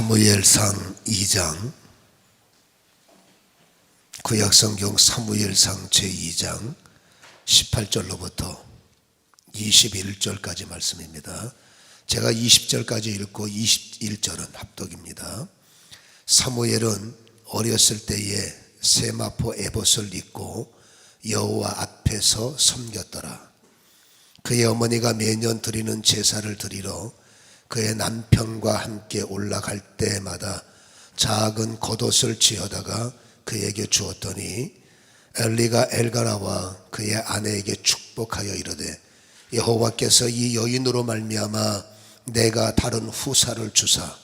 사무엘상 2장, 구약성경 사무엘상 제2장 18절로부터 21절까지 말씀입니다. 제가 20절까지 읽고 21절은 합독입니다. 사무엘은 어렸을 때에 세마포 에봇을 입고 여호와 앞에서 섬겼더라. 그의 어머니가 매년 드리는 제사를 드리러 그의 남편과 함께 올라갈 때마다 작은 겉옷을 지어다가 그에게 주었더니 엘리가 엘가나와 그의 아내에게 축복하여 이르되 여호와께서 이 여인으로 말미암아 내가 다른 후사를 주사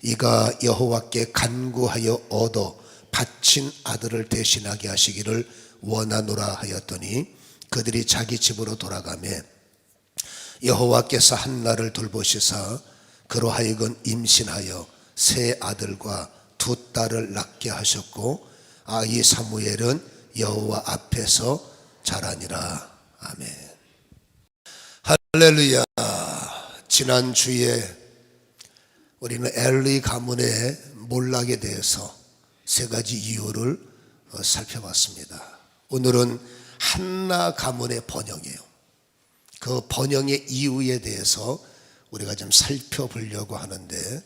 이가 여호와께 간구하여 얻어 바친 아들을 대신하게 하시기를 원하노라 하였더니 그들이 자기 집으로 돌아가며 여호와께서 한나를 돌보시사 그로 하여금 임신하여 세 아들과 두 딸을 낳게 하셨고 이 사무엘은 여호와 앞에서 자라니라. 아멘. 할렐루야. 지난주에 우리는 엘리 가문의 몰락에 대해서 세 가지 이유를 살펴봤습니다. 오늘은 한나 가문의 번영이에요. 그 번영의 이유에 대해서 우리가 좀 살펴보려고 하는데,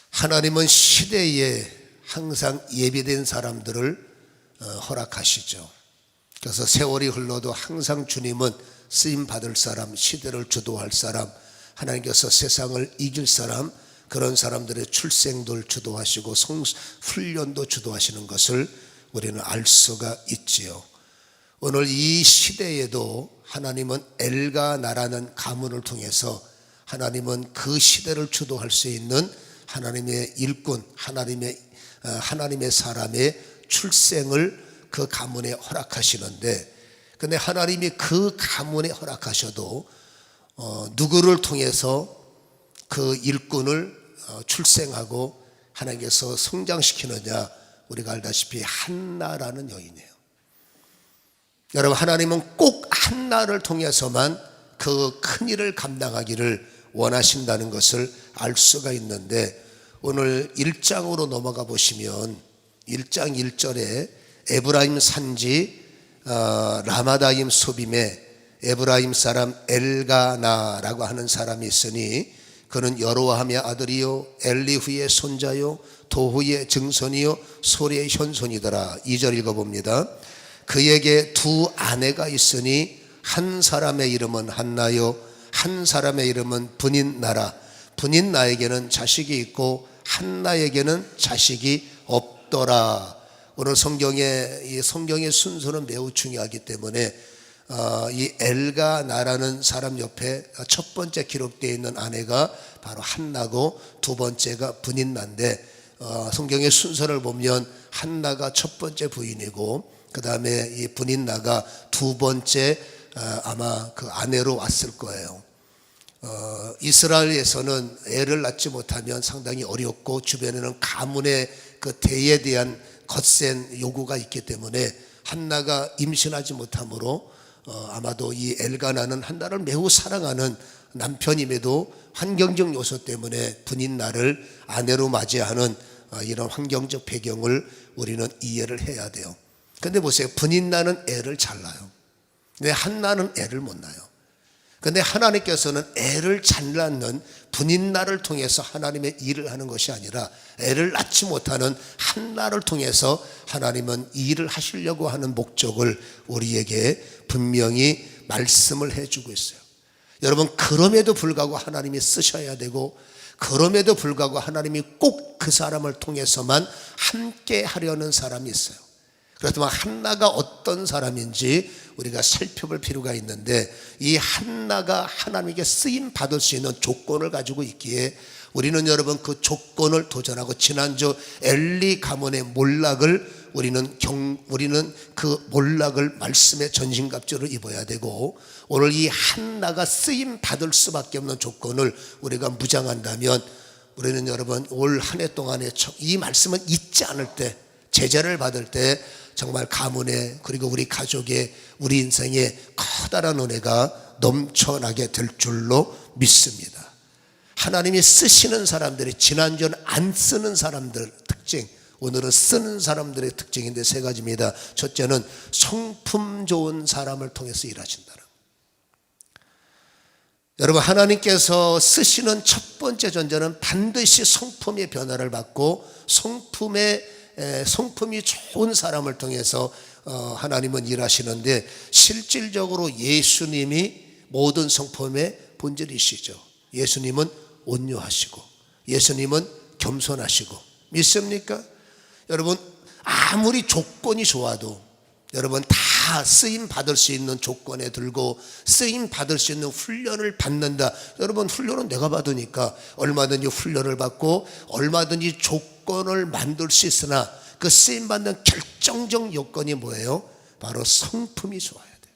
하나님은 시대에 항상 예비된 사람들을 허락하시죠. 그래서 세월이 흘러도 항상 주님은 쓰임받을 사람, 시대를 주도할 사람, 하나님께서 세상을 이길 사람, 그런 사람들의 출생도 주도하시고 훈련도 주도하시는 것을 우리는 알 수가 있지요. 오늘 이 시대에도 하나님은 엘가나라는 가문을 통해서 하나님은 그 시대를 주도할 수 있는 하나님의 일꾼, 하나님의 사람의 출생을 그 가문에 허락하시는데, 근데 하나님이 그 가문에 허락하셔도 누구를 통해서 그 일꾼을 출생하고 하나님께서 성장시키느냐, 우리가 알다시피 한나라는 여인이에요. 여러분, 하나님은 꼭 한나를 통해서만 그 큰 일을 감당하기를 원하신다는 것을 알 수가 있는데, 오늘 1장으로 넘어가 보시면 1장 1절에 에브라임 산지 라마다임 소빔에 에브라임 사람 엘가나라고 하는 사람이 있으니 그는 여로함의 아들이요 엘리후의 손자요 도후의 증손이요 소리의 현손이더라. 2절 읽어봅니다. 그에게 두 아내가 있으니 한 사람의 이름은 한나요 한 사람의 이름은 분인나라. 분인나에게는 자식이 있고 한나에게는 자식이 없더라. 오늘 성경의 순서는 매우 중요하기 때문에 이 엘가나라는 사람 옆에 첫 번째 기록되어 있는 아내가 바로 한나고 두 번째가 분인나인데, 성경의 순서를 보면 한나가 첫 번째 부인이고 그 다음에 이 분인나가 두 번째 아마 그 아내로 왔을 거예요. 이스라엘에서는 애를 낳지 못하면 상당히 어렵고 주변에는 가문의 그 대에 대한 거센 요구가 있기 때문에 한나가 임신하지 못하므로 아마도 이 엘가나는 한나를 매우 사랑하는 남편임에도 환경적 요소 때문에 분인나를 아내로 맞이하는 이런 환경적 배경을 우리는 이해를 해야 돼요. 근데 보세요, 분인나는 애를 잘 낳아요. 근데 한나는 애를 못 낳아요. 근데 하나님께서는 애를 잘 낳는 분인나를 통해서 하나님의 일을 하는 것이 아니라 애를 낳지 못하는 한나를 통해서 하나님은 일을 하시려고 하는 목적을 우리에게 분명히 말씀을 해주고 있어요. 여러분, 그럼에도 불구하고 하나님이 쓰셔야 되고, 그럼에도 불구하고 하나님이 꼭 그 사람을 통해서만 함께 하려는 사람이 있어요. 그렇지만 한나가 어떤 사람인지 우리가 살펴볼 필요가 있는데, 이 한나가 하나님에게 쓰임 받을 수 있는 조건을 가지고 있기에 우리는 여러분 그 조건을 도전하고, 지난주 엘리 가문의 몰락을 우리는 그 몰락을 말씀의 전신갑주를 입어야 되고, 오늘 이 한나가 쓰임 받을 수밖에 없는 조건을 우리가 무장한다면, 우리는 여러분 올 한 해 동안에 이 말씀은 잊지 않을 때, 제자를 받을 때 정말 가문에, 그리고 우리 가족의, 우리 인생에 커다란 은혜가 넘쳐나게 될 줄로 믿습니다. 하나님이 쓰시는 사람들이 지난주는 안 쓰는 사람들 특징, 오늘은 쓰는 사람들의 특징인데 세 가지입니다. 첫째는 성품 좋은 사람을 통해서 일하신다는. 여러분, 하나님께서 쓰시는 첫 번째 전제는 반드시 성품의 변화를 받고 성품이 좋은 사람을 통해서 하나님은 일하시는데, 실질적으로 예수님이 모든 성품의 본질이시죠. 예수님은 온유하시고 예수님은 겸손하시고. 믿습니까? 여러분, 아무리 조건이 좋아도 여러분 다 쓰임 받을 수 있는 조건에 들고 쓰임 받을 수 있는 훈련을 받는다. 여러분, 훈련은 내가 받으니까 얼마든지 훈련을 받고 얼마든지 조건을 만들 수 있으나 그 쓰임 받는 결정적 요건이 뭐예요? 바로 성품이 좋아야 돼요.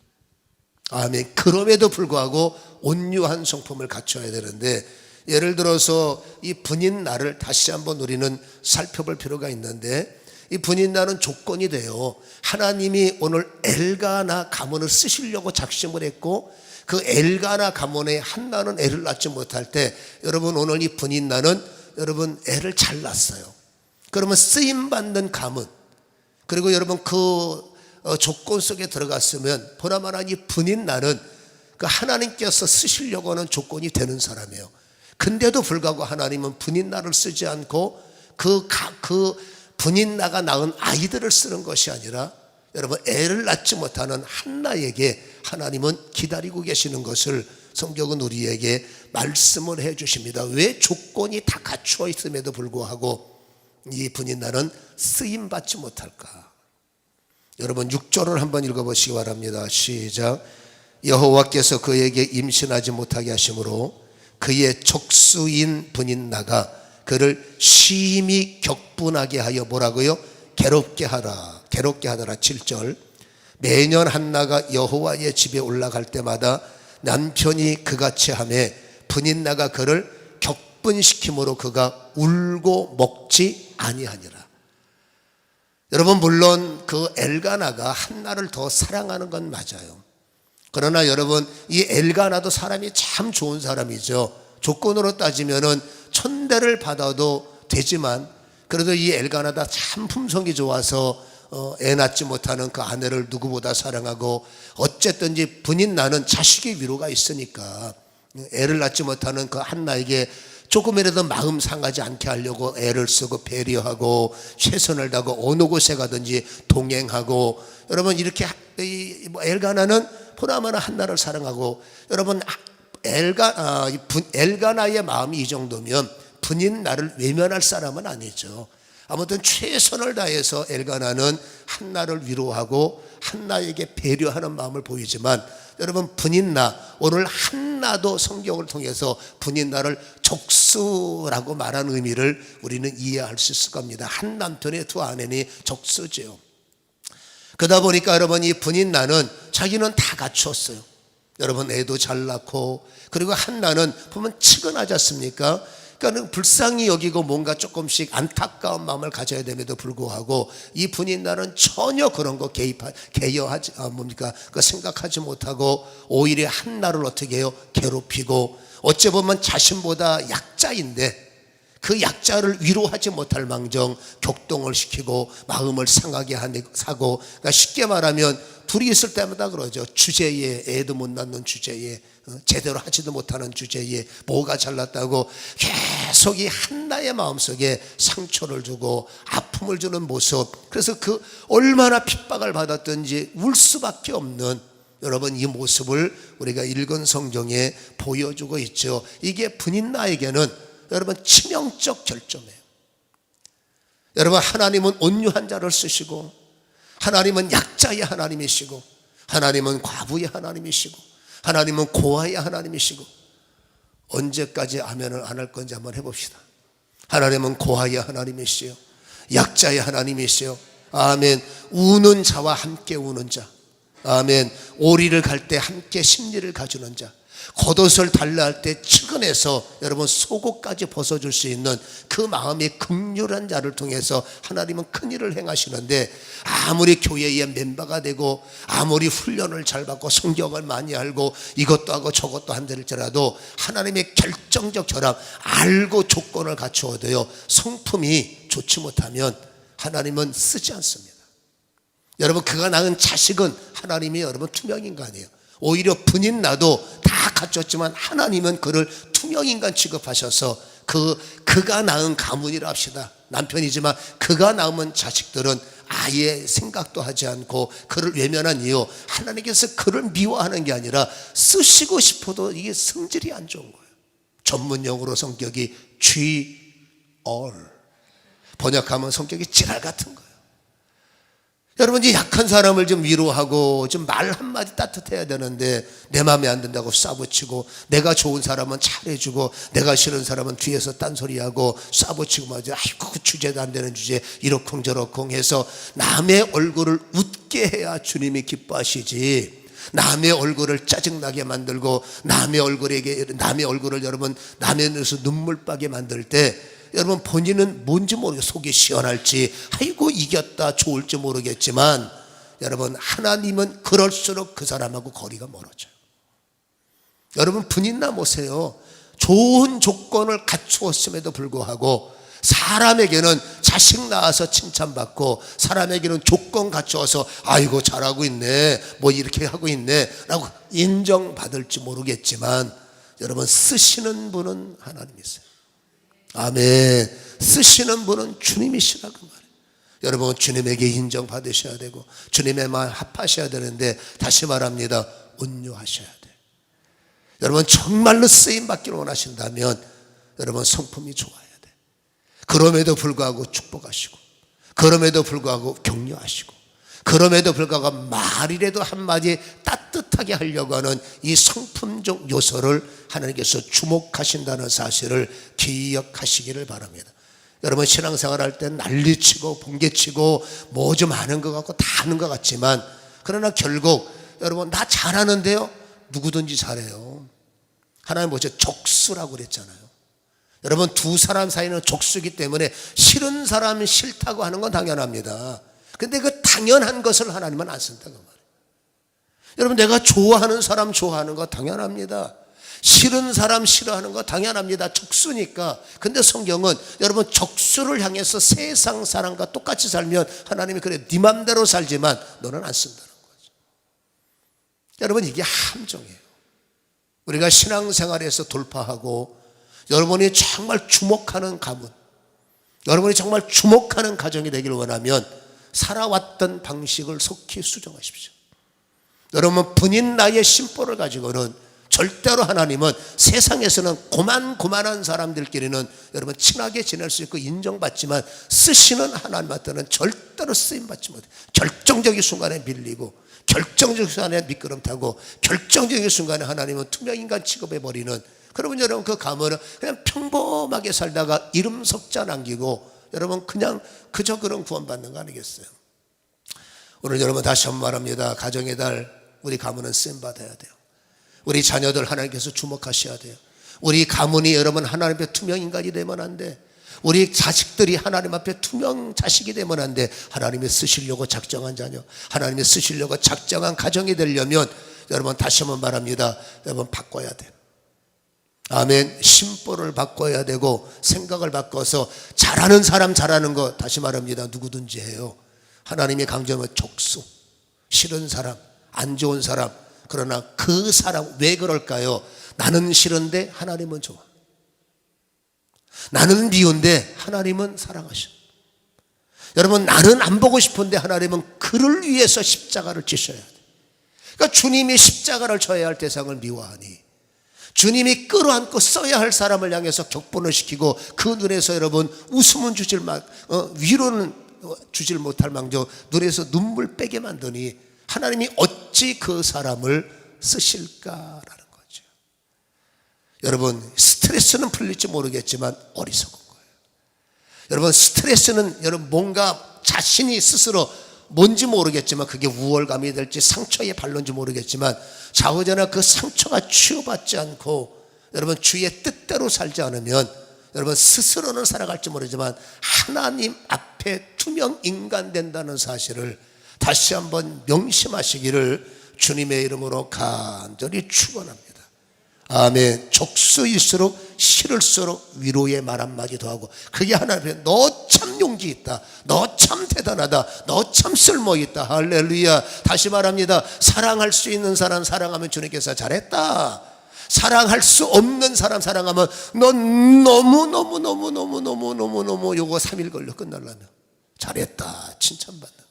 아멘. 그럼에도 불구하고 온유한 성품을 갖춰야 되는데, 예를 들어서 이 분인날을 다시 한번 우리는 살펴볼 필요가 있는데, 이 분인날은 조건이 돼요. 하나님이 오늘 엘가나 가문을 쓰시려고 작심을 했고, 그 엘가나 가문의 한나는 애를 낳지 못할 때, 여러분 오늘 이 분인날은 여러분 애를 잘 낳았어요. 그러면 쓰임받는 가문, 그리고 여러분 그 조건 속에 들어갔으면 보나마나 이 분인날은 그 하나님께서 쓰시려고 하는 조건이 되는 사람이에요. 근데도 불구하고 하나님은 분인날을 쓰지 않고 그 분인나가 낳은 아이들을 쓰는 것이 아니라 여러분 애를 낳지 못하는 한나에게 하나님은 기다리고 계시는 것을 성경은 우리에게 말씀을 해 주십니다. 왜 조건이 다 갖추어 있음에도 불구하고 이 분인나는 쓰임받지 못할까? 여러분 6절을 한번 읽어보시기 바랍니다. 시작. 여호와께서 그에게 임신하지 못하게 하심으로 그의 족수인 분인나가 그를 심히 격분하게 하여 뭐라고요? 괴롭게 하더라. 7절. 매년 한나가 여호와의 집에 올라갈 때마다 남편이 그같이 하며 분인나가 그를 격분시킴으로 그가 울고 먹지 아니하니라. 여러분, 물론 그 엘가나가 한나를 더 사랑하는 건 맞아요. 그러나 여러분, 이 엘가나도 사람이 참 좋은 사람이죠. 조건으로 따지면은 천대를 받아도 되지만, 그래도 이 엘가나가 참 품성이 좋아서 애 낳지 못하는 그 아내를 누구보다 사랑하고, 어쨌든지 분인나는 자식의 위로가 있으니까 애를 낳지 못하는 그 한나에게 조금이라도 마음 상하지 않게 하려고 애를 쓰고 배려하고 최선을 다하고 어느 곳에 가든지 동행하고. 여러분, 이렇게 엘가나는 보나마나 한나를 사랑하고, 여러분 엘가나의 마음이 이 정도면 분인나를 외면할 사람은 아니죠. 아무튼 최선을 다해서 엘가나는 한나를 위로하고 한나에게 배려하는 마음을 보이지만, 여러분 분인나, 오늘 한나도 성경을 통해서 분인나를 족수라고 말하는 의미를 우리는 이해할 수 있을 겁니다. 한 남편의 두 아내니 족수죠. 그러다 보니까 여러분 이 분인나는 자기는 다 갖추었어요. 여러분 애도 잘 낳고, 그리고 한나는 보면 측은하지 않습니까? 그러니까 불쌍히 여기고 뭔가 조금씩 안타까운 마음을 가져야 됨에도 불구하고 이 분인나는 전혀 그런 거 개여하지 그 생각하지 못하고 오히려 한나를 어떻게 해요? 괴롭히고, 어찌 보면 자신보다 약자인데 그 약자를 위로하지 못할 망정 격동을 시키고 마음을 상하게 하고, 그러니까 쉽게 말하면 둘이 있을 때마다 그러죠. 주제에, 애도 못 낳는 주제에, 제대로 하지도 못하는 주제에 뭐가 잘났다고 계속 이 한나의 마음속에 상처를 주고 아픔을 주는 모습. 그래서 그 얼마나 핍박을 받았든지 울 수밖에 없는, 여러분 이 모습을 우리가 읽은 성경에 보여주고 있죠. 이게 분인나에게는 여러분 치명적 결점이에요. 여러분, 하나님은 온유한 자를 쓰시고, 하나님은 약자의 하나님이시고, 하나님은 과부의 하나님이시고, 하나님은 고아의 하나님이시고. 언제까지 아멘을 안 할 건지 한번 해봅시다. 하나님은 고아의 하나님이시요, 약자의 하나님이시요. 아멘. 우는 자와 함께 우는 자. 아멘. 오리를 갈 때 함께 심리를 가주는 자. 겉옷을 달라 할 때 측은해서 여러분 속옷까지 벗어줄 수 있는 그 마음이 긍휼한 자를 통해서 하나님은 큰 일을 행하시는데, 아무리 교회의 멤버가 되고 아무리 훈련을 잘 받고 성경을 많이 알고 이것도 하고 저것도 한다할지라도 하나님의 결정적 결함 알고 조건을 갖추어도요 성품이 좋지 못하면 하나님은 쓰지 않습니다. 여러분, 그가 낳은 자식은 하나님이 여러분 투명인간이에요. 오히려 분인 나도 다 갖췄지만 하나님은 그를 투명인간 취급하셔서 그가 낳은 가문이라 합시다. 남편이지만 그가 낳은 자식들은 아예 생각도 하지 않고 그를 외면한 이유, 하나님께서 그를 미워하는 게 아니라 쓰시고 싶어도 이게 성질이 안 좋은 거예요. 전문용어로 성격이 G-all, 번역하면 성격이 지랄 같은 거예요. 여러분, 이 약한 사람을 좀 위로하고 좀 말 한마디 따뜻해야 되는데 내 마음에 안 든다고 싸붙이고, 내가 좋은 사람은 잘해주고 내가 싫은 사람은 뒤에서 딴소리하고 싸붙이고 말이야. 아이고 그 주제도 안 되는 주제 이러쿵저러쿵 해서 남의 얼굴을 웃게 해야 주님이 기뻐하시지, 남의 얼굴을 짜증나게 만들고 남의 얼굴을 여러분 남의 눈에서 눈물 빠게 만들 때 여러분 본인은 뭔지 모르게 속이 시원할지 아이고 이겼다 좋을지 모르겠지만 여러분 하나님은 그럴수록 그 사람하고 거리가 멀어져요. 여러분 분인나 보세요. 좋은 조건을 갖추었음에도 불구하고 사람에게는 자식 낳아서 칭찬받고 사람에게는 조건 갖추어서 아이고 잘하고 있네 뭐 이렇게 하고 있네 라고 인정받을지 모르겠지만 여러분 쓰시는 분은 하나님이세요. 아멘. 쓰시는 분은 주님이시라 그 말이에요. 여러분 주님에게 인정받으셔야 되고 주님의 말 합하셔야 되는데 다시 말합니다. 온유하셔야 돼요. 여러분 정말로 쓰임받기를 원하신다면 여러분 성품이 좋아야 돼. 그럼에도 불구하고 축복하시고 그럼에도 불구하고 격려하시고 그럼에도 불구하고 말이라도 한마디 따뜻하게 하려고 하는 이 성품적 요소를 하나님께서 주목하신다는 사실을 기억하시기를 바랍니다. 여러분 신앙생활 할 때 난리치고 번개치고 뭐 좀 아는 것 같고 다 아는 것 같지만 그러나 결국 여러분 나 잘하는데요? 누구든지 잘해요. 하나님 뭐죠? 족수라고 그랬잖아요. 여러분 두 사람 사이는 족수이기 때문에 싫은 사람이 싫다고 하는 건 당연합니다. 근데 그 당연한 것을 하나님은 안 쓴다고 말해요. 여러분 내가 좋아하는 사람 좋아하는 거 당연합니다. 싫은 사람 싫어하는 거 당연합니다. 적수니까. 근데 성경은 여러분 적수를 향해서 세상 사람과 똑같이 살면 하나님이 그래 네 맘대로 살지만 너는 안 쓴다는 거죠. 여러분 이게 함정이에요. 우리가 신앙생활에서 돌파하고 여러분이 정말 주목하는 가문, 여러분이 정말 주목하는 가정이 되기를 원하면 살아왔던 방식을 속히 수정하십시오. 여러분 분인 나의 심보를 가지고는 절대로 하나님은 세상에서는 고만고만한 사람들끼리는 여러분 친하게 지낼 수 있고 인정받지만 쓰시는 하나님한테는 절대로 쓰임받지 못해요. 결정적인 순간에 밀리고 결정적인 순간에 미끄럼 타고 결정적인 순간에 하나님은 투명인간 취급해버리는, 그러면 여러분 그 가문은 그냥 평범하게 살다가 이름 석자 남기고 여러분 그냥 그저 그런 구원받는 거 아니겠어요? 오늘 여러분 다시 한번 말합니다. 가정의 달 우리 가문은 쓰임받아야 돼요. 우리 자녀들 하나님께서 주목하셔야 돼요. 우리 가문이 여러분 하나님 앞에 투명인간이 되면 안 돼. 우리 자식들이 하나님 앞에 투명 자식이 되면 안 돼. 하나님이 쓰시려고 작정한 자녀, 하나님이 쓰시려고 작정한 가정이 되려면 여러분 다시 한번 말합니다. 여러분 바꿔야 돼요. 아멘. 심보를 바꿔야 되고 생각을 바꿔서 잘하는 사람 잘하는 거 다시 말합니다. 누구든지 해요. 하나님이 강조하면 족수, 싫은 사람, 안 좋은 사람. 그러나 그 사람 왜 그럴까요? 나는 싫은데 하나님은 좋아. 나는 미운데 하나님은 사랑하셔. 여러분 나는 안 보고 싶은데 하나님은 그를 위해서 십자가를 지셔야 돼. 그러니까 주님이 십자가를 져야 할 대상을 미워하니 주님이 끌어안고 써야 할 사람을 향해서 격분을 시키고 그 눈에서 여러분 웃음은 위로는 주질 못할 망정 눈에서 눈물 빼게 만드니 하나님이 어찌 그 사람을 쓰실까라는 거죠. 여러분 스트레스는 풀릴지 모르겠지만 어리석은 거예요. 여러분 스트레스는 여러분 뭔가 자신이 스스로 뭔지 모르겠지만 그게 우월감이 될지 상처의 발론지 모르겠지만 좌우자나 그 상처가 치유받지 않고 여러분 주의 뜻대로 살지 않으면 여러분 스스로는 살아갈지 모르지만 하나님 앞에 투명 인간 된다는 사실을 다시 한번 명심하시기를 주님의 이름으로 간절히 축원합니다. 아멘. 족수일수록 싫을수록 위로의 말 한마디 더 하고 그게 하나님 너 참 용기 있다, 너 참 대단하다, 너 참 쓸모있다. 할렐루야. 다시 말합니다. 사랑할 수 있는 사람 사랑하면 주님께서 잘했다. 사랑할 수 없는 사람 사랑하면 넌 너무 요거 3일 걸려 끝날라면 잘했다 칭찬받는 거예요.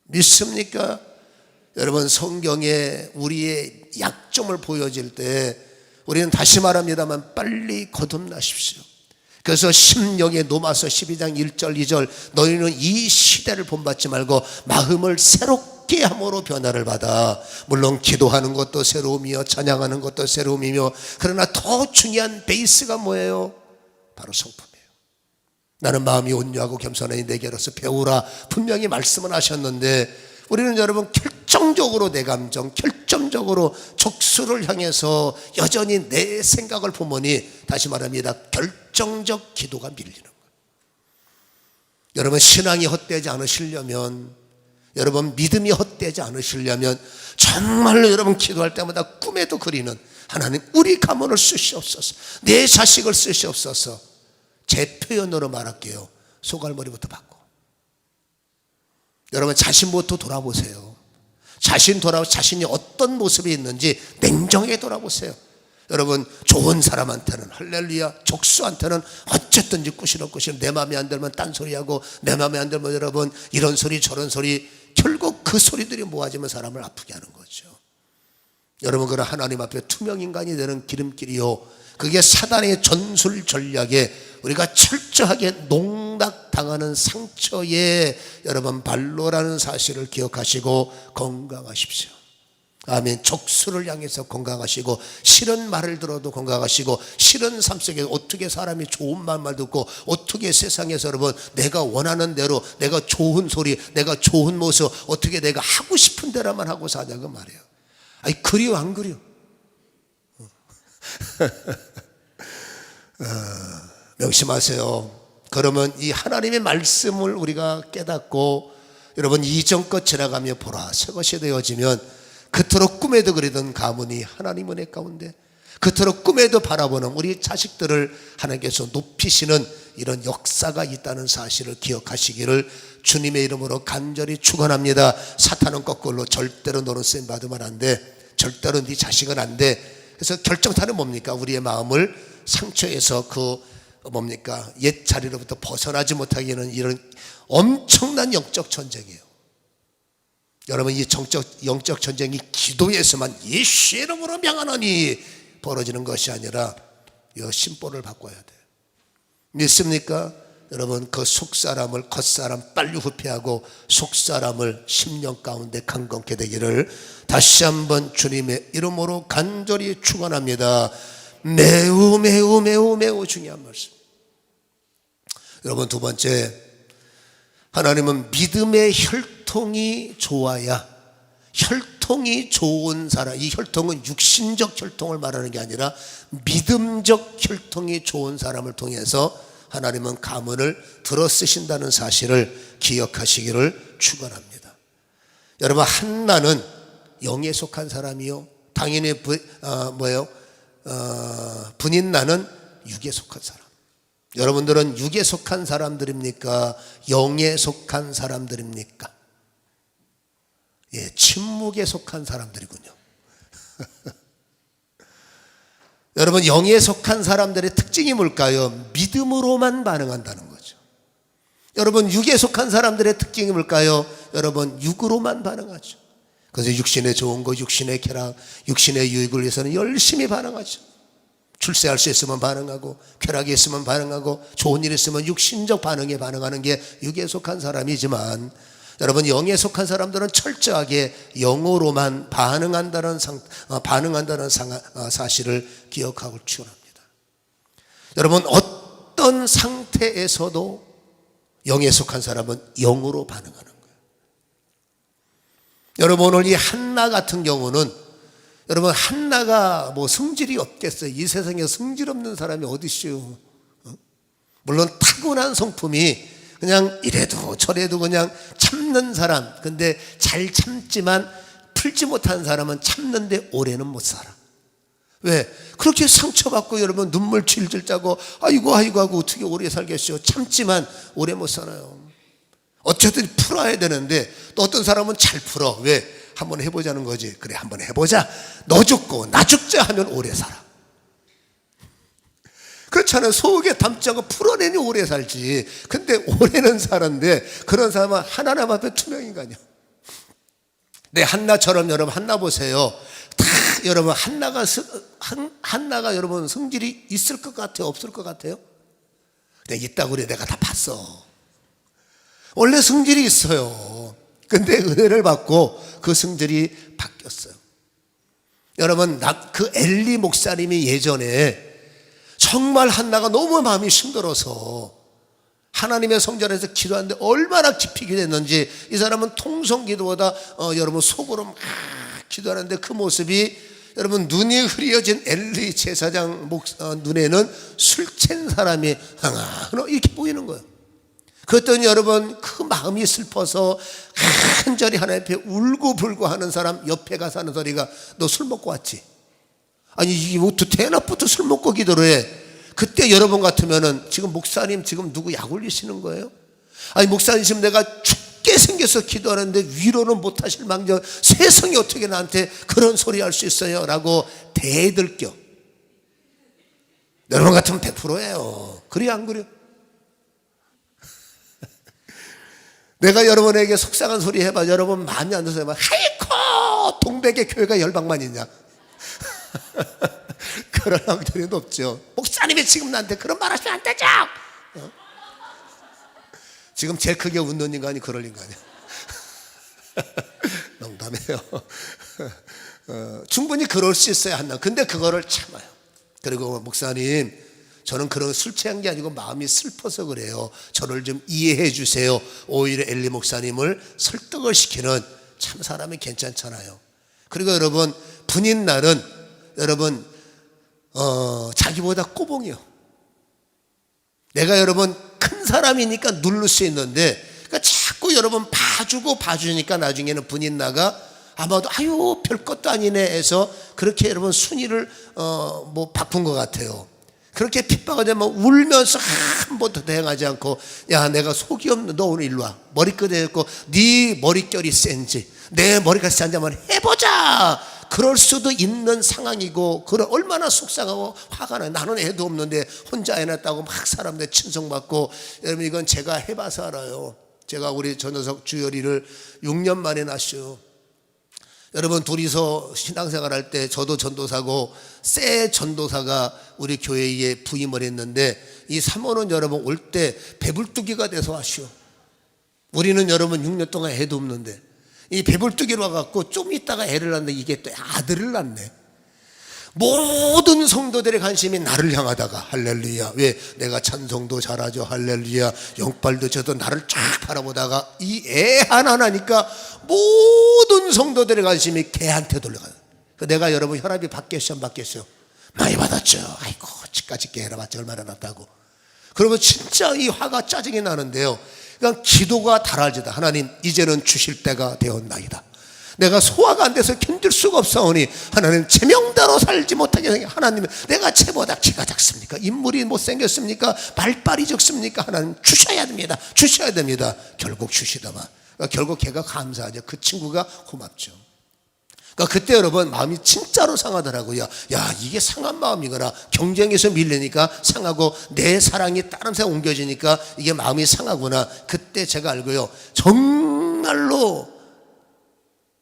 믿습니까? 여러분 성경에 우리의 약점을 보여질 때 우리는 다시 말합니다만 빨리 거듭나십시오. 그래서 심령의 노마서 12장 1절 2절 너희는 이 시대를 본받지 말고 마음을 새롭게 함으로 변화를 받아. 물론 기도하는 것도 새로움이요 찬양하는 것도 새로움이며 그러나 더 중요한 베이스가 뭐예요? 바로 성품이에요. 나는 마음이 온유하고 겸손하니 내게로서 배우라 분명히 말씀은 하셨는데 우리는 여러분 결정적으로 내 감정, 결정적으로 족수를 향해서 여전히 내 생각을 품으니 다시 말합니다. 결정적 기도가 밀리는 거예요. 여러분 신앙이 헛되지 않으시려면 여러분 믿음이 헛되지 않으시려면 정말로 여러분 기도할 때마다 꿈에도 그리는 하나님 우리 가문을 쓰시옵소서, 내 자식을 쓰시옵소서. 제 표현으로 말할게요. 소갈머리부터 바꿔. 여러분 자신부터 돌아보세요. 자신이 어떤 모습이 있는지 냉정하게 돌아보세요. 여러분 좋은 사람한테는 할렐루야, 족수한테는 어쨌든지 꾸시렁꾸시렁 내 마음에 안 들면 딴소리하고 내 마음에 안 들면 여러분 이런 소리 저런 소리 결국 그 소리들이 모아지면 사람을 아프게 하는 거죠. 여러분 그런 하나님 앞에 투명인간이 되는 기름길이요 그게 사단의 전술 전략에 우리가 철저하게 농락당하는 상처에 여러분 발로라는 사실을 기억하시고 건강하십시오. 아멘. 족수를 향해서 건강하시고 싫은 말을 들어도 건강하시고 싫은 삶 속에 어떻게 사람이 좋은 말만 듣고 어떻게 세상에서 여러분 내가 원하는 대로 내가 좋은 소리 내가 좋은 모습 어떻게 내가 하고 싶은 대로만 하고 사냐고 말이에요. 아니 그리워 안 그리워? 명심하세요. 그러면 이 하나님의 말씀을 우리가 깨닫고 여러분 이전껏 지나가며 보라 새 것이 되어지면 그토록 꿈에도 그리던 가문이 하나님 은혜 가운데 그토록 꿈에도 바라보는 우리 자식들을 하나님께서 높이시는 이런 역사가 있다는 사실을 기억하시기를 주님의 이름으로 간절히 축원합니다. 사탄은 거꾸로 절대로 너는 쓰임 받으면 안 돼, 절대로 네 자식은 안 돼. 그래서 결정타는 뭡니까? 우리의 마음을 상처에서 그 뭡니까? 옛 자리로부터 벗어나지 못하게 하는 이런 엄청난 영적 전쟁이에요. 여러분 이 영적 전쟁이 기도에서만 예수의 이름으로 명하노니 벌어지는 것이 아니라 이 심보를 바꿔야 돼요. 믿습니까? 여러분 그 속사람을 겉사람 빨리 후퇴하고 속사람을 심령 가운데 강건케 되기를 다시 한번 주님의 이름으로 간절히 축원합니다. 매우 중요한 말씀. 여러분 두 번째, 하나님은 믿음의 혈통이 좋아야, 혈통이 좋은 사람, 이 혈통은 육신적 혈통을 말하는 게 아니라 믿음적 혈통이 좋은 사람을 통해서 하나님은 가문을 들어 쓰신다는 사실을 기억하시기를 축원합니다. 여러분 한나는 영에 속한 사람이요 당연히 분인나는 육에 속한 사람. 여러분들은 육에 속한 사람들입니까? 영에 속한 사람들입니까? 예, 침묵에 속한 사람들이군요. 여러분 영에 속한 사람들의 특징이 뭘까요? 믿음으로만 반응한다는 거죠. 여러분 육에 속한 사람들의 특징이 뭘까요? 여러분 육으로만 반응하죠. 그래서 육신의 좋은 거, 육신의 쾌락, 육신의 유익을 위해서는 열심히 반응하죠. 출세할 수 있으면 반응하고 쾌락이 있으면 반응하고 좋은 일 있으면 육신적 반응에 반응하는 게 육에 속한 사람이지만 여러분 영에 속한 사람들은 철저하게 영으로만 반응한다는 사실을 기억하고 축원합니다. 여러분 어떤 상태에서도 영에 속한 사람은 영으로 반응하는 거예요. 여러분 오늘 이 한나 같은 경우는 여러분 한나가 뭐 성질이 없겠어요? 이 세상에 성질 없는 사람이 어디 있어요? 물론 타고난 성품이 그냥 이래도 저래도 그냥 참는 사람, 근데 잘 참지만 풀지 못한 사람은 참는데 오래는 못 살아. 왜? 그렇게 상처받고 여러분 눈물 질질 짜고 아이고 하고 어떻게 오래 살겠어요? 참지만 오래 못 살아요. 어쨌든 풀어야 되는데 또 어떤 사람은 잘 풀어. 왜? 한번 해보자는 거지. 그래 한번 해보자. 너 죽고 나 죽자 하면 오래 살아. 그렇잖아요. 속에 담지 않고 풀어내니 오래 살지. 근데 오래는 사는데 그런 사람은 하나님 앞에 투명인간이야. 네, 한나처럼 여러분 한나 보세요. 다 여러분 한나가 여러분 성질이 있을 것 같아요? 없을 것 같아요? 그냥 있다고 그래. 내가 다 봤어. 원래 성질이 있어요. 근데 은혜를 받고 그 성질이 바뀌었어요. 여러분 그 엘리 목사님이 예전에 정말 한나가 너무 마음이 힘들어서 하나님의 성전에서 기도하는데 얼마나 깊이 기도했는지 이 사람은 통성기도보다 여러분 속으로 막 기도하는데 그 모습이 여러분 눈이 흐려진 엘리 제사장 눈에는 술 취한 사람이 이렇게 보이는 거예요. 그랬더니 여러분 그 마음이 슬퍼서 간절히 하나님 앞에 울고불고 하는 사람 옆에 가서 하는 소리가 너 술 먹고 왔지? 아니 이게 어떻게 대낮부터 술 먹고 기도를 해? 그때 여러분 같으면은 지금 목사님 지금 누구 약 올리시는 거예요? 아니 목사님 지금 내가 죽게 생겨서 기도하는데 위로는 못하실 망정 세상에 어떻게 나한테 그런 소리 할 수 있어요? 라고 대들겨. 여러분 같으면 100%예요. 그래 안 그래? 내가 여러분에게 속상한 소리 해봐. 여러분 마음이 안 들어서 해봐. 하이코 동백의 교회가 열방만 있냐? 그럴 확률이 높죠. 목사님이 지금 나한테 그런 말 하시면 안 되죠. 지금 제일 크게 웃는 인간이 그럴 인간이야. 농담이에요. 충분히 그럴 수 있어요 한나. 근데 그거를 참아요. 그리고 목사님 저는 그런 술 취한 게 아니고 마음이 슬퍼서 그래요. 저를 좀 이해해 주세요. 오히려 엘리 목사님을 설득을 시키는 참 사람이 괜찮잖아요. 그리고 여러분 분인 날은 여러분 자기보다 꼬봉이요. 내가 여러분 큰 사람이니까 누를 수 있는데 그러니까 자꾸 여러분 봐주니까 나중에는 분인 나가 아마도 아유 별것도 아니네 해서 그렇게 여러분 순위를 뭐 바꾼 것 같아요. 그렇게 핍박을 되면 울면서 한 번도 대응하지 않고 야 내가 속이 없는 너 오늘 일로 와 머리끝에 있고 네 머릿결이 센지 내 머리가 센지 한번 해보자. 그럴 수도 있는 상황이고 그런 얼마나 속상하고 화가 나요. 나는 애도 없는데 혼자 해놨다고 막 사람들 친송받고. 여러분 이건 제가 해봐서 알아요. 제가 우리 전도석 주열이를 6년 만에 낳았어요. 여러분 둘이서 신앙생활 할 때 저도 전도사고 새 전도사가 우리 교회에 부임을 했는데 이 사모는 여러분 올 때 배불뚝이가 돼서 왔어요. 우리는 여러분 6년 동안 애도 없는데 이 배불뚝이로 와갖고 좀 있다가 애를 낳는데 이게 또 아들을 낳네. 모든 성도들의 관심이 나를 향하다가 할렐루야. 왜? 내가 찬송도 잘하죠. 할렐루야. 영빨도 저도 나를 쫙 바라보다가 이 애 하나 나니까 모든 성도들의 관심이 걔한테 돌려가요. 내가 여러분 혈압이 받겠어요 안 받겠어요? 많이 받았죠. 아이고 집까지 깨라봤자 얼마나 났다고. 그러면 진짜 이 화가 짜증이 나는데요. 그러니까 기도가 달아지다. 하나님 이제는 주실 때가 되었나이다. 내가 소화가 안 돼서 견딜 수가 없사오니 하나님 제 명대로 살지 못하게 생겨. 하나님 내가 쟤보다 키가 작습니까? 인물이 못생겼습니까? 발발이 적습니까? 하나님 주셔야 됩니다. 주셔야 됩니다. 결국 주시더만. 그러니까 결국 걔가 감사하죠. 그 친구가 고맙죠. 그러니까 그때 여러분 마음이 진짜로 상하더라고요. 야 이게 상한 마음이구나. 경쟁에서 밀리니까 상하고 내 사랑이 다른 데 옮겨지니까 이게 마음이 상하구나. 그때 제가 알고요. 정말로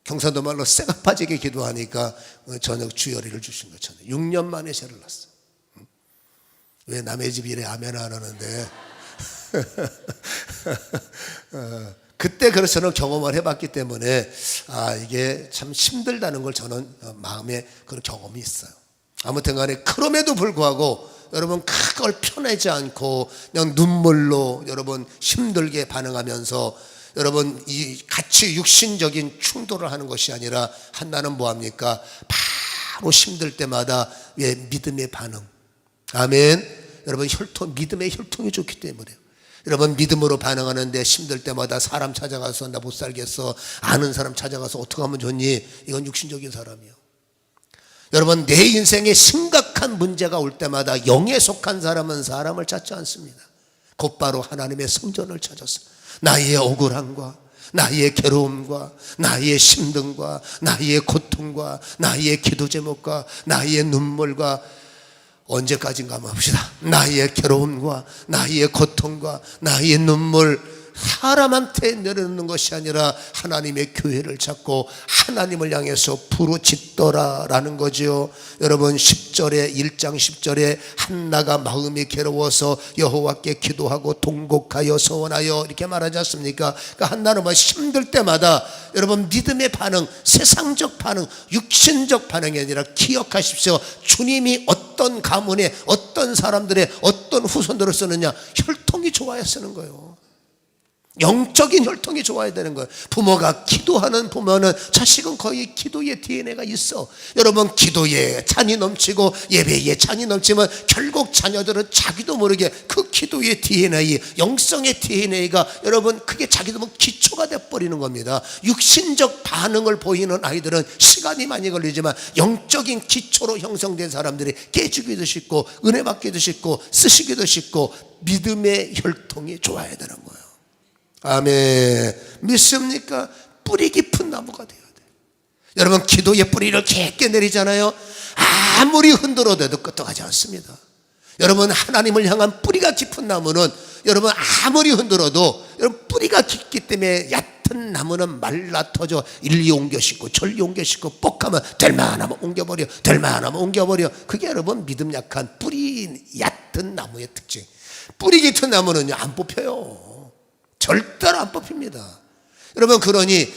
경상도 말로 쇠가 빠지게 기도하니까 저녁 주열이를 주신 것처럼 6년 만에 새를 낳았어. 왜 남의 집 일에 아멘 안 하는데 그때 그래서 저는 경험을 해봤기 때문에 이게 참 힘들다는 걸 저는 마음에 그런 경험이 있어요. 아무튼 간에 그럼에도 불구하고 여러분 그걸 펴내지 않고 그냥 눈물로 여러분 힘들게 반응하면서 여러분 이 같이 육신적인 충돌을 하는 것이 아니라 한나는 뭐합니까? 바로 힘들 때마다 왜 믿음의 반응. 아멘. 여러분 믿음의 혈통이 좋기 때문에요. 여러분 믿음으로 반응하는데 힘들 때마다 사람 찾아가서 나 못 살겠어, 아는 사람 찾아가서 어떻게 하면 좋니? 이건 육신적인 사람이요. 여러분 내 인생에 심각한 문제가 올 때마다 영에 속한 사람은 사람을 찾지 않습니다. 곧바로 하나님의 성전을 찾아서 나의 억울함과 나의 괴로움과 나의 힘듦과 나의 고통과 나의 기도 제목과 나의 눈물과 언제까지인가 한번 봅시다. 나의 괴로움과 나의 고통과 나의 눈물, 사람한테 내려놓는 것이 아니라 하나님의 교회를 찾고 하나님을 향해서 부르짖더라라는 거죠. 여러분 10절에 1장 10절에 한나가 마음이 괴로워서 여호와께 기도하고 통곡하여 서원하여 이렇게 말하지 않습니까? 그러니까 한나는 뭐 힘들 때마다 여러분 믿음의 반응, 세상적 반응, 육신적 반응이 아니라 기억하십시오. 주님이 어떤 가문에 어떤 사람들의 어떤 후손들을 쓰느냐, 혈통이 좋아야 쓰는 거예요. 영적인 혈통이 좋아야 되는 거예요. 부모가 기도하는 부모는 자식은 거의 기도의 DNA가 있어. 여러분 기도에 찬이 넘치고 예배에 찬이 넘치면 결국 자녀들은 자기도 모르게 그 기도의 DNA, 영성의 DNA가 여러분 그게 자기도 모르게 기초가 돼버리는 겁니다. 육신적 반응을 보이는 아이들은 시간이 많이 걸리지만 영적인 기초로 형성된 사람들이 깨지기도 쉽고 은혜 받기도 쉽고 쓰시기도 쉽고 믿음의 혈통이 좋아야 되는 거예요. 아멘. 믿습니까? 뿌리 깊은 나무가 되어야 돼요. 여러분 기도의 뿌리를 깊게 내리잖아요. 아무리 흔들어대도 끄떡하지 않습니다. 여러분 하나님을 향한 뿌리가 깊은 나무는 여러분 아무리 흔들어도 여러분 뿌리가 깊기 때문에 얕은 나무는 말라 터져 일리 옮겨 싣고 절리 옮겨 싣고 뻑하면 될만하면 옮겨버려, 될만하면 옮겨버려. 그게 여러분 믿음 약한 뿌리 얕은 나무의 특징. 뿌리 깊은 나무는 안 뽑혀요. 절대로 안 뽑힙니다. 여러분 그러니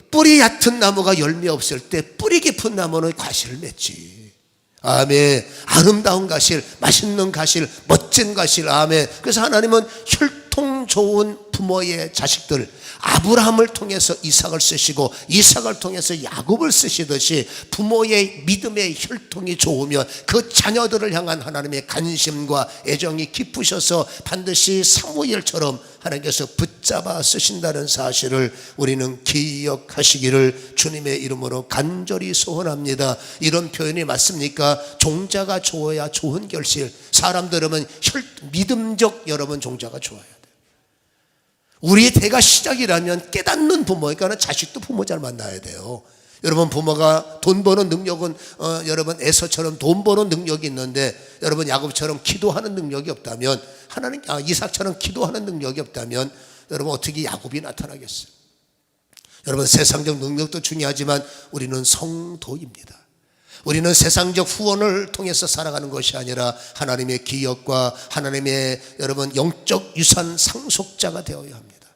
뿌리 얕은 나무가 열매 없을 때 뿌리 깊은 나무는 과실을 맺지. 아멘. 아름다운 과실, 맛있는 과실, 멋진 과실. 아멘. 그래서 하나님은 혈통 좋은 부모의 자식들, 아브라함을 통해서 이삭을 쓰시고 이삭을 통해서 야곱을 쓰시듯이 부모의 믿음의 혈통이 좋으면 그 자녀들을 향한 하나님의 관심과 애정이 깊으셔서 반드시 사무엘처럼 하나님께서 붙잡아 쓰신다는 사실을 우리는 기억하시기를 주님의 이름으로 간절히 소원합니다. 이런 표현이 맞습니까? 종자가 좋아야 좋은 결실. 사람들은 믿음적 여러분 종자가 좋아야 돼요. 우리의 대가 시작이라면 깨닫는 부모, 그러니까 자식도 부모 잘 만나야 돼요. 여러분 부모가 돈 버는 능력은 여러분 에서처럼 돈 버는 능력이 있는데 여러분 야곱처럼 기도하는 능력이 없다면 하나님 이삭처럼 기도하는 능력이 없다면 여러분 어떻게 야곱이 나타나겠어요? 여러분 세상적 능력도 중요하지만 우리는 성도입니다. 우리는 세상적 후원을 통해서 살아가는 것이 아니라 하나님의 기업과 하나님의 여러분 영적 유산 상속자가 되어야 합니다.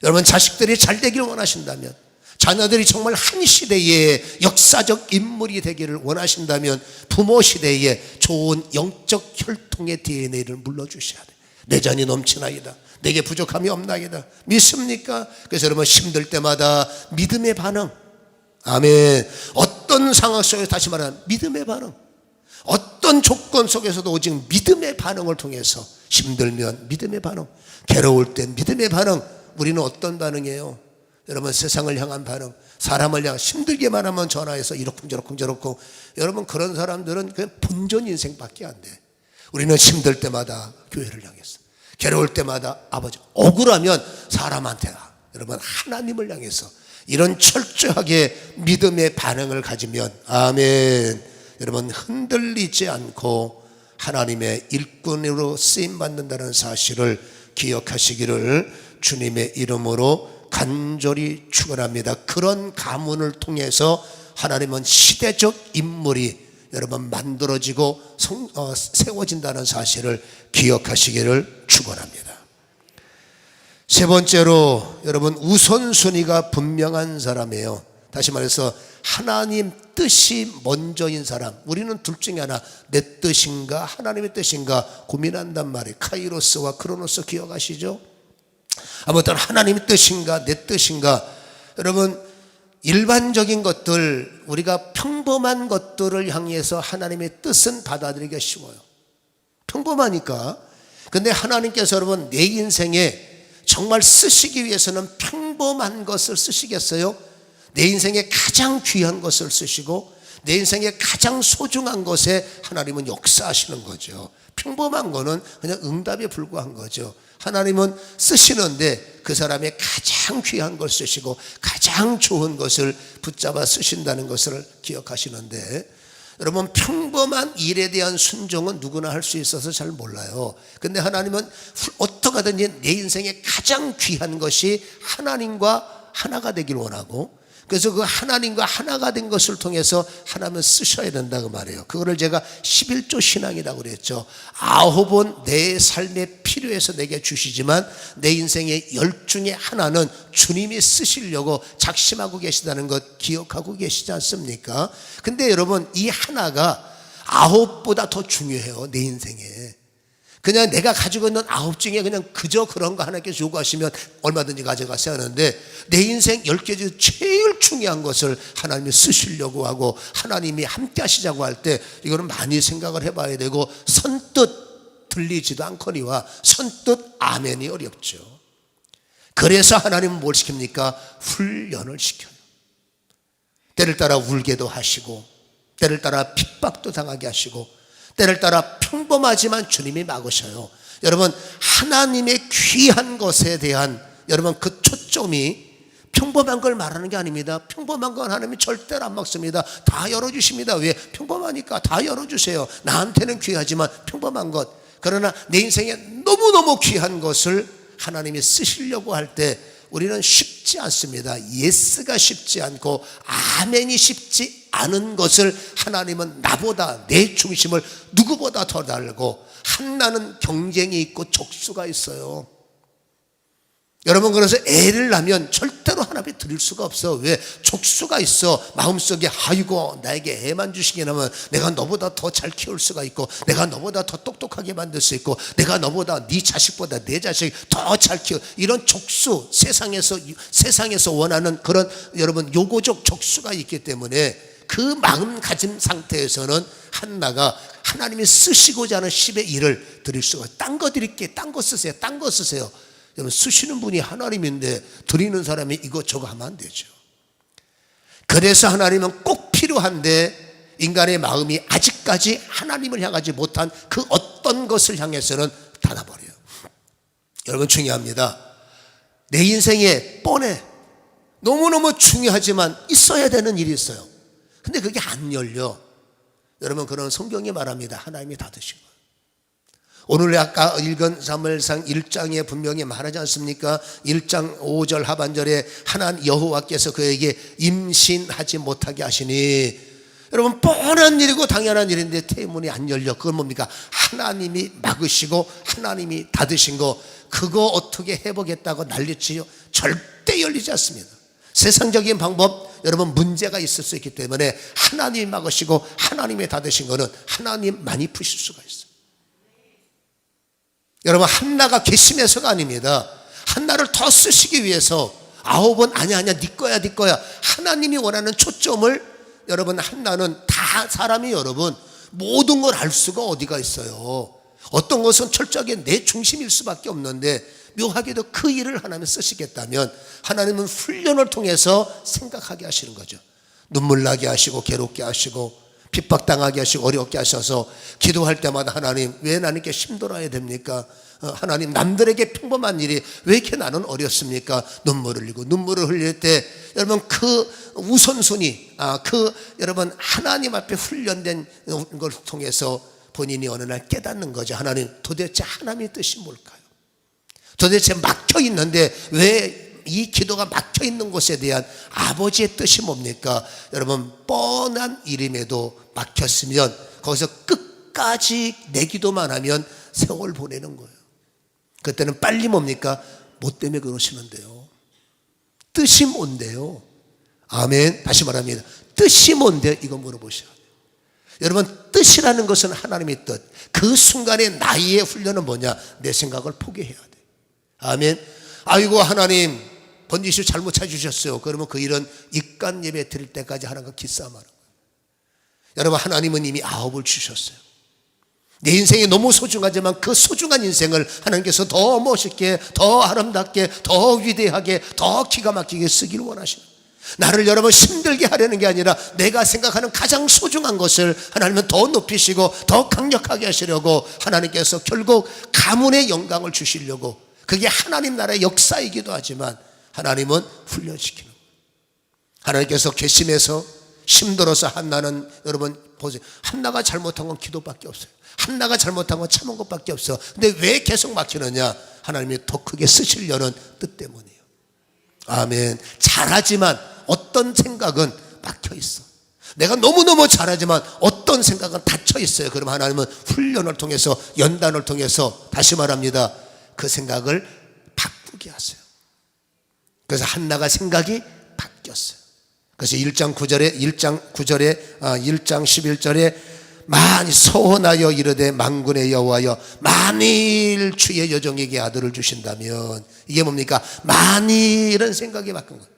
여러분 자식들이 잘 되기를 원하신다면, 자녀들이 정말 한 시대의 역사적 인물이 되기를 원하신다면 부모 시대에 좋은 영적 혈통의 DNA를 물러주셔야 돼요. 내 잔이 넘치나이다, 내게 부족함이 없나이다. 믿습니까? 그래서 여러분 힘들 때마다 믿음의 반응. 아멘. 어떤 상황 속에서 다시 말하면 믿음의 반응, 어떤 조건 속에서도 오직 믿음의 반응을 통해서 힘들면 믿음의 반응, 괴로울 때 믿음의 반응. 우리는 어떤 반응이에요? 여러분 세상을 향한 반응, 사람을 향한 힘들게만 하면 전화해서 이렇쿵저렇쿵. 여러분 그런 사람들은 그냥 본전 인생밖에 안 돼. 우리는 힘들 때마다 교회를 향해서, 괴로울 때마다 아버지, 억울하면 사람한테 여러분 하나님을 향해서 이런 철저하게 믿음의 반응을 가지면 아멘. 여러분 흔들리지 않고 하나님의 일꾼으로 쓰임받는다는 사실을 기억하시기를 주님의 이름으로 간절히 축원합니다. 그런 가문을 통해서 하나님은 시대적 인물이 여러분 만들어지고 세워진다는 사실을 기억하시기를 축원합니다. 세 번째로 여러분 우선순위가 분명한 사람이에요. 다시 말해서 하나님 뜻이 먼저인 사람. 우리는 둘 중에 하나, 내 뜻인가 하나님의 뜻인가 고민한단 말이에요. 카이로스와 크로노스 기억하시죠? 아무튼 하나님의 뜻인가 내 뜻인가. 여러분, 일반적인 것들, 우리가 평범한 것들을 향해서 하나님의 뜻은 받아들이기가 쉬워요. 평범하니까. 근데 하나님께서 여러분 내 인생에 정말 쓰시기 위해서는 평범한 것을 쓰시겠어요? 내 인생에 가장 귀한 것을 쓰시고 내 인생에 가장 소중한 것에 하나님은 역사하시는 거죠. 평범한 거는 그냥 응답에 불과한 거죠. 하나님은 쓰시는데 그 사람의 가장 귀한 걸 쓰시고 가장 좋은 것을 붙잡아 쓰신다는 것을 기억하시는데, 여러분 평범한 일에 대한 순종은 누구나 할 수 있어서 잘 몰라요. 근데 하나님은 어떻게 하든지 내 인생에 가장 귀한 것이 하나님과 하나가 되길 원하고, 그래서 그 하나님과 하나가 된 것을 통해서 하나님은 쓰셔야 된다고 말해요. 그거를 제가 11조 신앙이라고 그랬죠. 9은 내 삶에 필요해서 내게 주시지만 내 인생의 10 중에 하나는 주님이 쓰시려고 작심하고 계시다는 것 기억하고 계시지 않습니까? 근데 여러분 이 하나가 9보다 더 중요해요. 내 인생에. 그냥 내가 가지고 있는 9 중에 그냥 그저 그런 거 하나님께서 요구하시면 얼마든지 가져가세요 하는데, 내 인생 10개 중 제일 중요한 것을 하나님이 쓰시려고 하고 하나님이 함께 하시자고 할 때 이거는 많이 생각을 해봐야 되고, 선뜻 들리지도 않거니와 선뜻 아멘이 어렵죠. 그래서 하나님은 뭘 시킵니까? 훈련을 시켜요. 때를 따라 울게도 하시고 때를 따라 핍박도 당하게 하시고 때를 따라 평범하지만 주님이 막으셔요. 여러분 하나님의 귀한 것에 대한 여러분 그 초점이 평범한 걸 말하는 게 아닙니다. 평범한 건 하나님이 절대로 안 막습니다. 다 열어주십니다. 왜? 평범하니까 다 열어주세요. 나한테는 귀하지만 평범한 것. 그러나 내 인생에 너무너무 귀한 것을 하나님이 쓰시려고 할 때 우리는 쉽지 않습니다. 예스가 쉽지 않고 아멘이 쉽지 않은 것을 하나님은 나보다 내 중심을 누구보다 더 달고, 한나는 경쟁이 있고 족수가 있어요. 여러분 그래서 애를 낳으면 절대로 하나님이 드릴 수가 없어. 왜? 족수가 있어. 마음속에 아이고 나에게 애만 주시게 하면 내가 너보다 더 잘 키울 수가 있고, 내가 너보다 더 똑똑하게 만들 수 있고, 내가 너보다 네 자식보다 내 자식 더 잘 키워. 이런 족수, 세상에서 원하는 그런 여러분 요고적 족수가 있기 때문에 그 마음가짐 상태에서는 한나가 하나님이 쓰시고자 하는 10의 1을 드릴 수가 있어요. 딴 거 드릴게, 딴 거 쓰세요, 딴 거 쓰세요. 여러분 쓰시는 분이 하나님인데 드리는 사람이 이것저것 하면 안 되죠. 그래서 하나님은 꼭 필요한데 인간의 마음이 아직까지 하나님을 향하지 못한 그 어떤 것을 향해서는 닫아버려요. 여러분 중요합니다. 내 인생에 뻔해 너무너무 중요하지만 있어야 되는 일이 있어요. 근데 그게 안 열려. 여러분 그런 성경이 말합니다. 하나님이 닫으신 거예요. 오늘 아까 읽은 사무엘상 1장에 분명히 말하지 않습니까? 1장 5절 하반절에 하나님 여호와께서 그에게 임신하지 못하게 하시니, 여러분 뻔한 일이고 당연한 일인데 태문이 안 열려. 그건 뭡니까? 하나님이 막으시고 하나님이 닫으신 거. 그거 어떻게 해보겠다고 난리치요? 절대 열리지 않습니다. 세상적인 방법, 여러분 문제가 있을 수 있기 때문에 하나님이 막으시고 하나님이 닫으신 거는 하나님만이 푸실 수가 있어요. 여러분 한나가 괘씸해서가 아닙니다. 한나를 더 쓰시기 위해서 9번 아니야 네 거야 네 거야. 하나님이 원하는 초점을, 여러분 한나는 다 사람이 여러분 모든 걸 알 수가 어디가 있어요. 어떤 것은 철저하게 내 중심일 수밖에 없는데 묘하게도 그 일을 하나님 쓰시겠다면 하나님은 훈련을 통해서 생각하게 하시는 거죠. 눈물 나게 하시고 괴롭게 하시고 핍박당하게 하시고 어렵게 하셔서 기도할 때마다 하나님 왜 나는 이렇게 힘들어야 됩니까? 하나님 남들에게 평범한 일이 왜 이렇게 나는 어렵습니까? 눈물을 흘리고 눈물을 흘릴 때 여러분 그 우선순위, 여러분 하나님 앞에 훈련된 걸 통해서 본인이 어느 날 깨닫는 거죠. 하나님 도대체 하나님의 뜻이 뭘까요? 도대체 막혀 있는데 왜 이 기도가 막혀 있는 곳에 대한 아버지의 뜻이 뭡니까? 여러분 뻔한 일임에도 막혔으면 거기서 끝까지 내 기도만 하면 세월 보내는 거예요. 그때는 빨리 뭡니까? 뭐 때문에 그러시는데요? 뜻이 뭔데요? 아멘. 다시 말합니다. 뜻이 뭔데? 이거 물어보셔야 돼요. 여러분 뜻이라는 것은 하나님의 뜻. 그 순간에 나의 훈련은 뭐냐? 내 생각을 포기해야 돼. 아멘. 아이고 하나님 번지수 잘못 찾으셨어요. 그러면 그 일은 입간 예배 드릴 때까지 하나님과 기싸움하는 거예요. 여러분, 하나님은 이미 9을 주셨어요. 내 인생이 너무 소중하지만 그 소중한 인생을 하나님께서 더 멋있게, 더 아름답게, 더 위대하게, 더 기가 막히게 쓰기를 원하시는 거예요. 나를 여러분 힘들게 하려는 게 아니라 내가 생각하는 가장 소중한 것을 하나님은 더 높이시고 더 강력하게 하시려고 하나님께서 결국 가문의 영광을 주시려고, 그게 하나님 나라의 역사이기도 하지만 하나님은 훈련시키는 거예요. 하나님께서 괘씸해서 힘들어서 한나는, 여러분 보세요, 한나가 잘못한 건 기도밖에 없어요. 한나가 잘못한 건 참은 것밖에 없어. 근데 왜 계속 막히느냐? 하나님이 더 크게 쓰시려는 뜻 때문이에요. 아멘. 잘하지만 어떤 생각은 막혀 있어. 내가 너무너무 잘하지만 어떤 생각은 닫혀 있어요. 그럼 하나님은 훈련을 통해서, 연단을 통해서, 다시 말합니다, 그 생각을 바꾸게 하세요. 그래서 한나가 생각이 바뀌었어요. 그래서 1장 11절에 많이 서원하여 이르되 만군의 여호와여 만일 주의 여종에게 아들을 주신다면, 이게 뭡니까? 만일은 생각이 바꾼 거예요.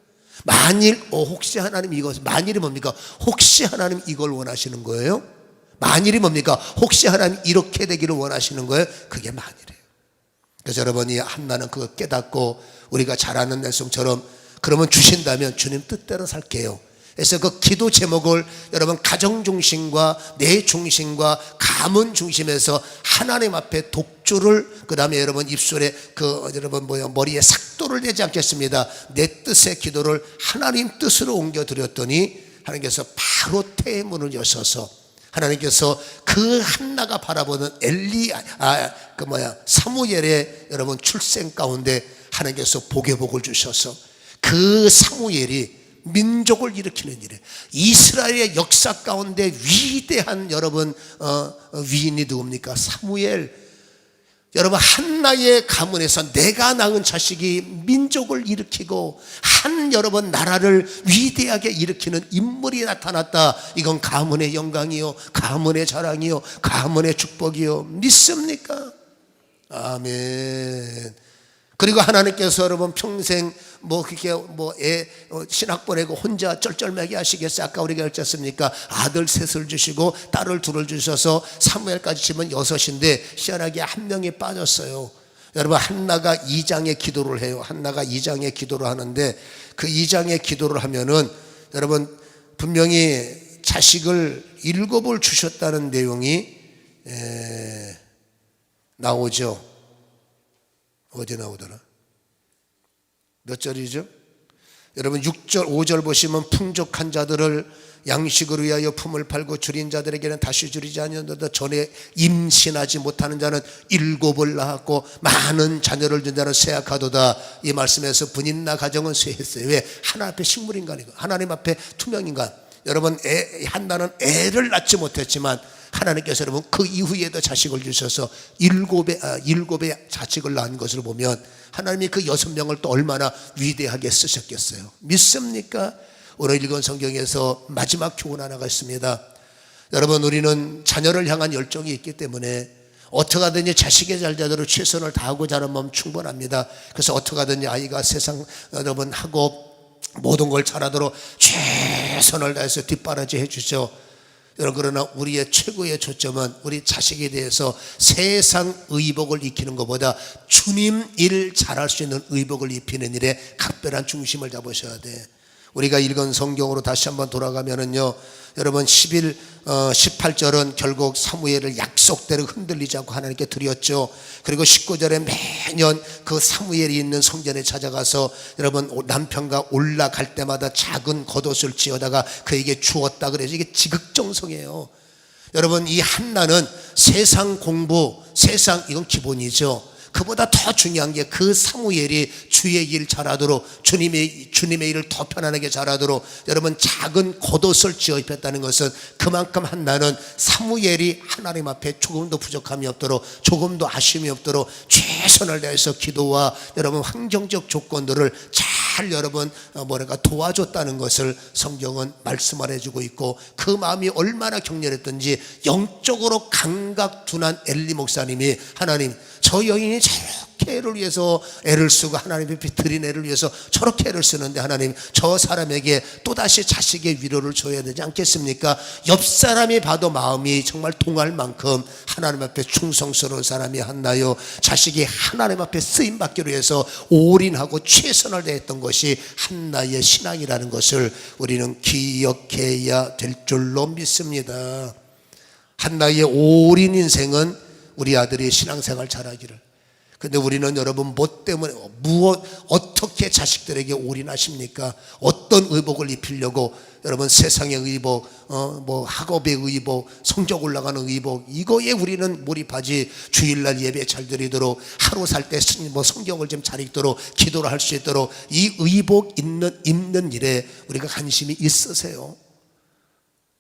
만일, 혹시 하나님 이것, 만일이 뭡니까? 혹시 하나님 이걸 원하시는 거예요? 만일이 뭡니까? 혹시 하나님 이렇게 되기를 원하시는 거예요? 그게 만일이에요. 그래서 여러분이 한나는 그거 깨닫고 우리가 잘 아는 넬송처럼, 그러면 주신다면 주님 뜻대로 살게요. 그래서 그 기도 제목을 여러분 가정 중심과 내 중심과 가문 중심에서 하나님 앞에 독주를, 그 다음에 여러분 입술에 여러분 머리에 삭도를 내지 않겠습니다. 내 뜻의 기도를 하나님 뜻으로 옮겨 드렸더니 하나님께서 바로 태문을 여셔서 하나님께서 그 한나가 바라보는 사무엘의 여러분 출생 가운데 하나님께서 복의 복을 주셔서 그 사무엘이 민족을 일으키는 일에, 이스라엘의 역사 가운데 위대한 여러분 위인이 누굽니까? 사무엘. 여러분 한나의 가문에서 내가 낳은 자식이 민족을 일으키고 여러분 나라를 위대하게 일으키는 인물이 나타났다. 이건 가문의 영광이요, 가문의 자랑이요, 가문의 축복이요. 믿습니까? 아멘. 그리고 하나님께서 여러분 평생 신학 보내고 혼자 쩔쩔매게 하시겠어요? 아까 우리가 읽었습니까? 아들 셋을 주시고 딸을 둘을 주셔서 사무엘까지 치면 6인데 희한하게 한 명이 빠졌어요. 여러분 한나가 2장의 기도를 해요. 한나가 2장의 기도를 하는데 그 2장의 기도를 하면은 여러분 분명히 자식을 7을 주셨다는 내용이 나오죠. 어디 나오더라? 몇 절이죠? 여러분 6절 5절 보시면 풍족한 자들을 양식을 위하여 품을 팔고 줄인 자들에게는 다시 줄이지 아니하노라. 전에 임신하지 못하는 자는 7을 낳았고 많은 자녀를 둔 자는 쇠약하도다. 이 말씀에서 분인나 가정은 쇠했어요. 왜? 하나님 앞에 식물인간이고 하나님 앞에 투명인간. 여러분 한나는 애를 낳지 못했지만 하나님께서 여러분 그 이후에도 자식을 주셔서 7의 자식을 낳은 것을 보면 하나님이 그 6명을 또 얼마나 위대하게 쓰셨겠어요. 믿습니까? 오늘 읽은 성경에서 마지막 교훈 하나가 있습니다. 여러분 우리는 자녀를 향한 열정이 있기 때문에 어떻게 하든지 자식의 잘자대로 최선을 다하고자 하는 마음 충분합니다. 그래서 어떻게 하든지 아이가 세상 여러분 하고 모든 걸 잘하도록 최선을 다해서 뒷바라지 해주죠. 여러분 그러나 우리의 최고의 초점은 우리 자식에 대해서 세상 의복을 입히는 것보다 주님 일 잘할 수 있는 의복을 입히는 일에 각별한 중심을 잡으셔야 돼. 우리가 읽은 성경으로 다시 한번 돌아가면은요, 여러분 18절은 결국 사무엘을 약속대로 흔들리지 않고 하나님께 드렸죠. 그리고 19절에 매년 그 사무엘이 있는 성전에 찾아가서 여러분 남편과 올라갈 때마다 작은 겉옷을 지어다가 그에게 주었다. 그래서 이게 지극정성이에요. 여러분 이 한나는 세상 공부, 이건 기본이죠. 그보다 더 중요한 게 그 사무엘이 주의 일 잘하도록 주님의 일을 더 편안하게 잘하도록 여러분 작은 겉옷을 지어 입혔다는 것은 그만큼 한나는 사무엘이 하나님 앞에 조금도 부족함이 없도록 조금도 아쉬움이 없도록 최선을 다해서 기도와 여러분 환경적 조건들을 잘 여러분 도와줬다는 것을 성경은 말씀을 해주고 있고, 그 마음이 얼마나 격렬했던지 영적으로 감각둔한 엘리 목사님이 하나님 저 여인이 저렇게 애를 위해서 애를 쓰고 하나님 앞에 드린 애를 위해서 저렇게 애를 쓰는데 하나님 저 사람에게 또다시 자식의 위로를 줘야 되지 않겠습니까? 옆 사람이 봐도 마음이 정말 동할 만큼 하나님 앞에 충성스러운 사람이 한나요. 자식이 하나님 앞에 쓰임받기로 해서 올인하고 최선을 다했던 것이 한나의 신앙이라는 것을 우리는 기억해야 될 줄로 믿습니다. 한나의 올인 인생은 우리 아들이 신앙생활 잘하기를. 근데 우리는 여러분 뭐 때문에 어떻게 자식들에게 올인하십니까? 어떤 의복을 입히려고 여러분 세상의 의복, 학업의 의복, 성적 올라가는 의복 이거에 우리는 몰입하지 주일날 예배 잘 드리도록 하루 살 때 성경을 좀 잘 읽도록 기도를 할 수 있도록 이 의복 입는 일에 우리가 관심이 있으세요?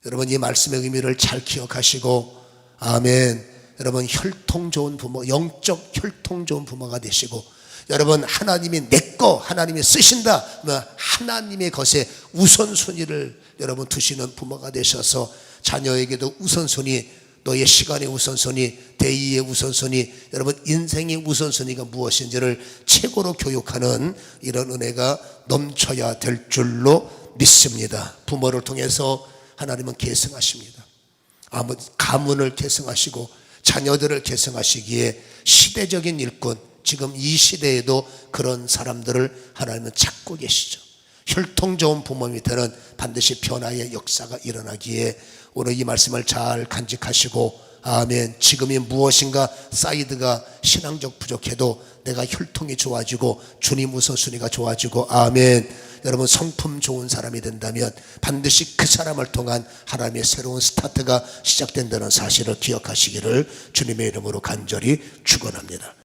여러분 이 말씀의 의미를 잘 기억하시고 아멘. 여러분 혈통 좋은 부모, 영적 혈통 좋은 부모가 되시고 여러분 하나님이 내거 하나님이 쓰신다 하나님의 것에 우선순위를 여러분 두시는 부모가 되셔서 자녀에게도 우선순위, 너의 시간의 우선순위, 대의의 우선순위, 여러분 인생의 우선순위가 무엇인지를 최고로 교육하는 이런 은혜가 넘쳐야 될 줄로 믿습니다. 부모를 통해서 하나님은 계승하십니다. 가문을 계승하시고 자녀들을 계승하시기에 시대적인 일꾼, 지금 이 시대에도 그런 사람들을 하나님은 찾고 계시죠. 혈통 좋은 부모 밑에는 반드시 변화의 역사가 일어나기에 오늘 이 말씀을 잘 간직하시고 아멘. 지금이 무엇인가 사이드가 신앙적 부족해도 내가 혈통이 좋아지고 주님 우선순위가 좋아지고 아멘. 여러분 성품 좋은 사람이 된다면 반드시 그 사람을 통한 하나님의 새로운 스타트가 시작된다는 사실을 기억하시기를 주님의 이름으로 간절히 축원합니다.